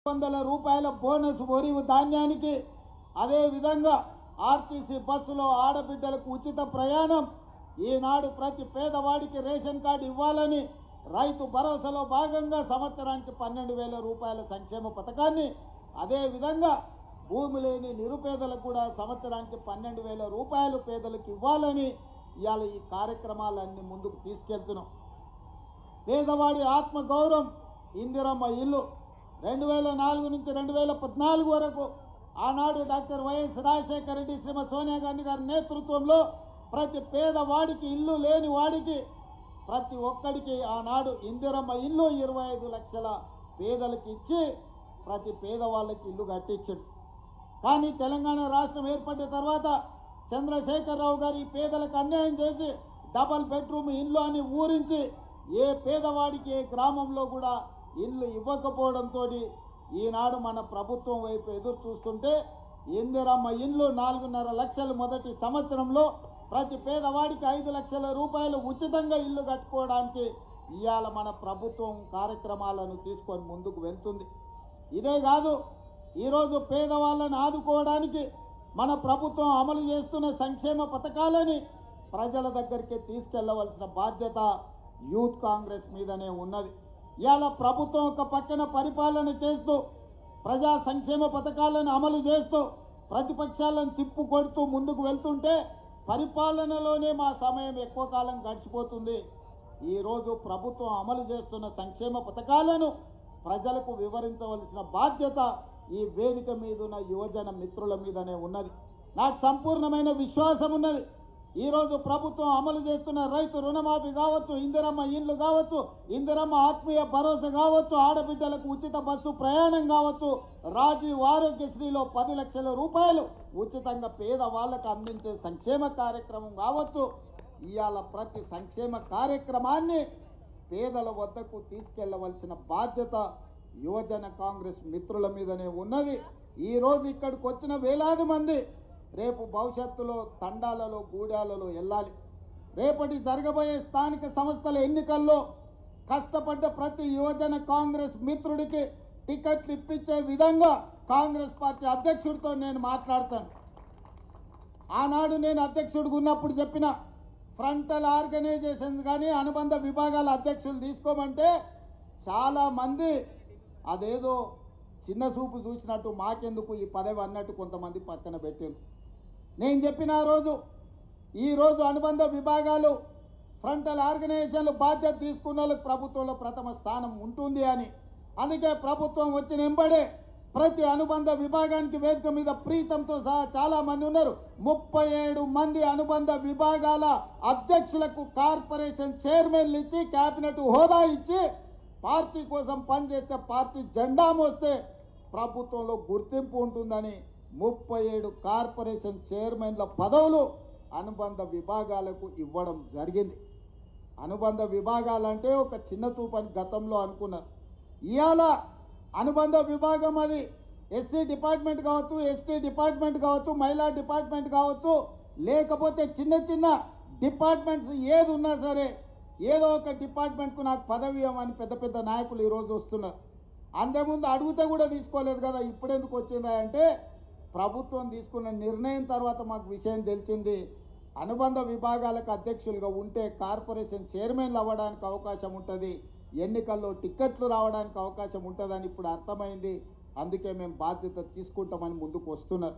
రూపాయల బోనస్ వరి ధాన్యానికి, అదే విధంగా ఆర్టీసీ బస్సులో ఆడబిడ్డలకు ఉచిత ప్రయాణం, ఈనాడు ప్రతి పేదవాడికి రేషన్ కార్డు ఇవ్వాలని రైతు భరోసాలో భాగంగా సంవత్సరానికి 12,000 రూపాయల సంక్షేమ పథకాన్ని, అదే విధంగా భూమి లేని నిరుపేదలకు కూడా సంవత్సరానికి 12,000 రూపాయలు పేదలకు ఇవ్వాలని ఇవాళ ఈ కార్యక్రమాలన్నీ ముందుకు తీసుకెళ్తున్నాం. పేదవాడి ఆత్మగౌరవం ఇందిరమ్మ ఇల్లు 2004 నుంచి 2014 వరకు ఆనాడు డాక్టర్ వైఎస్ రాజశేఖర రెడ్డి, శ్రీమతి సోనియా గాంధీ గారి నేతృత్వంలో ప్రతి పేదవాడికి, ఇల్లు లేని వాడికి ప్రతి ఒక్కడికి ఆనాడు ఇందిరమ్మ ఇల్లు 25 లక్షల పేదలకు ఇచ్చి ప్రతి పేదవాళ్ళకి ఇల్లు కట్టించాడు. కానీ తెలంగాణ రాష్ట్రం ఏర్పడిన తర్వాత చంద్రశేఖరరావు గారు ఈ పేదలకు అన్యాయం చేసి డబల్ బెడ్రూమ్ ఇల్లు అని ఊరించి ఏ పేదవాడికి ఏ గ్రామంలో కూడా ఇల్లు ఇవ్వకపోవడంతో ఈనాడు మన ప్రభుత్వం వైపు ఎదురు చూస్తుంటే ఇందిరమ్మ ఇల్లు 4.5 లక్షలు మొదటి సంవత్సరంలో ప్రతి పేదవాడికి 5 లక్షల రూపాయలు ఉచితంగా ఇల్లు కట్టుకోవడానికి ఇవాళ మన ప్రభుత్వం కార్యక్రమాలను తీసుకొని ముందుకు వెళ్తుంది. ఇదే కాదు, ఈరోజు పేదవాళ్ళని ఆదుకోవడానికి మన ప్రభుత్వం అమలు చేస్తున్న సంక్షేమ పథకాలని ప్రజల దగ్గరికి తీసుకెళ్లవలసిన బాధ్యత యూత్ కాంగ్రెస్ మీదనే ఉన్నది. ఇవాళ ప్రభుత్వం ఒక పక్కన పరిపాలన చేస్తూ ప్రజా సంక్షేమ పథకాలను అమలు చేస్తూ ప్రతిపక్షాలను తిప్పు కొడుతూ ముందుకు వెళ్తుంటే పరిపాలనలోనే మా సమయం ఎక్కువ కాలం గడిచిపోతుంది. ఈరోజు ప్రభుత్వం అమలు చేస్తున్న సంక్షేమ పథకాలను ప్రజలకు వివరించవలసిన బాధ్యత ఈ వేదిక మీద ఉన్న యువజన మిత్రుల మీదనే ఉన్నది. నాకు సంపూర్ణమైన విశ్వాసం ఉన్నది. ఈరోజు ప్రభుత్వం అమలు చేస్తున్న రైతు రుణమాఫీ కావచ్చు, ఇందిరమ్మ ఇల్లు కావచ్చు, ఇందిరమ్మ ఆత్మీయ భరోసా కావచ్చు, ఆడబిడ్డలకు ఉచిత బస్సు ప్రయాణం కావచ్చు, రాజీవ్ ఆరోగ్యశ్రీలో 10 లక్షల రూపాయలు ఉచితంగా పేదవాళ్లకు అందించే సంక్షేమ కార్యక్రమం కావచ్చు, ఇవాళ ప్రతి సంక్షేమ కార్యక్రమాన్ని పేదల వద్దకు తీసుకెళ్లవలసిన బాధ్యత యువజన కాంగ్రెస్ మిత్రుల మీదనే ఉన్నది. ఈరోజు ఇక్కడికి వచ్చిన వేలాది మంది రేపు భవిష్యత్తులో తండాలలో, గూడాలలో వెళ్ళాలి. రేపటి జరగబోయే స్థానిక సంస్థల ఎన్నికల్లో కష్టపడ్డ ప్రతి యువజన కాంగ్రెస్ మిత్రుడికి టికెట్లు ఇప్పించే విధంగా కాంగ్రెస్ పార్టీ అధ్యక్షుడితో నేను మాట్లాడతాను. ఆనాడు నేను అధ్యక్షుడిగా ఉన్నప్పుడు చెప్పిన ఫ్రంటల్ ఆర్గనైజేషన్స్ కానీ అనుబంధ విభాగాల అధ్యక్షులు తీసుకోమంటే చాలామంది అదేదో చిన్న చూపు చూసినట్టు మాకెందుకు ఈ పదవి అన్నట్టు కొంతమంది పక్కన పెట్టారు. నేను చెప్పిన ఈరోజు అనుబంధ విభాగాలు ఫ్రంటల్ ఆర్గనైజేషన్లు బాధ్యత తీసుకున్న వాళ్ళకి ప్రభుత్వంలో ప్రథమ స్థానం ఉంటుంది అని. అందుకే ప్రభుత్వం వచ్చిన వెంబడే ప్రతి అనుబంధ విభాగానికి వేదిక మీద ప్రీతంతో సహా చాలా మంది ఉన్నారు. 37 మంది అనుబంధ విభాగాల అధ్యక్షులకు కార్పొరేషన్ చైర్మన్లు ఇచ్చి, కేబినెట్ హోదా ఇచ్చి, పార్టీ కోసం పనిచేస్తే పార్టీ జెండా మోస్తే ప్రభుత్వంలో గుర్తింపు ఉంటుందని 37 కార్పొరేషన్ చైర్మన్ల పదవులు అనుబంధ విభాగాలకు ఇవ్వడం జరిగింది. అనుబంధ విభాగాలంటే ఒక చిన్న చూపని గతంలో అనుకున్నారు. ఇవాళ అనుబంధ విభాగం అది ఎస్సీ డిపార్ట్మెంట్ కావచ్చు, ఎస్టీ డిపార్ట్మెంట్ కావచ్చు, మహిళా డిపార్ట్మెంట్ కావచ్చు, లేకపోతే చిన్న చిన్న డిపార్ట్మెంట్స్ ఏది ఉన్నా సరే ఏదో ఒక డిపార్ట్మెంట్కు నాకు పదవి ఇవ్వమని పెద్ద పెద్ద నాయకులు ఈరోజు వస్తున్నారు. అంతకుముందు అడిగితే కూడా తీసుకోలేదు కదా, ఇప్పుడెందుకు వచ్చిందా అంటే ప్రభుత్వం తీసుకున్న నిర్ణయం తర్వాత మాకు విషయం తెలిసింది. అనుబంధ విభాగాలకు అధ్యక్షులుగా ఉంటే కార్పొరేషన్ చైర్మన్లు అవ్వడానికి అవకాశం ఉంటుంది, ఎన్నికల్లో టిక్కెట్లు రావడానికి అవకాశం ఉంటుందని ఇప్పుడు అర్థమైంది. అందుకే మేము బాధ్యత తీసుకుంటామని ముందుకు వస్తున్నారు.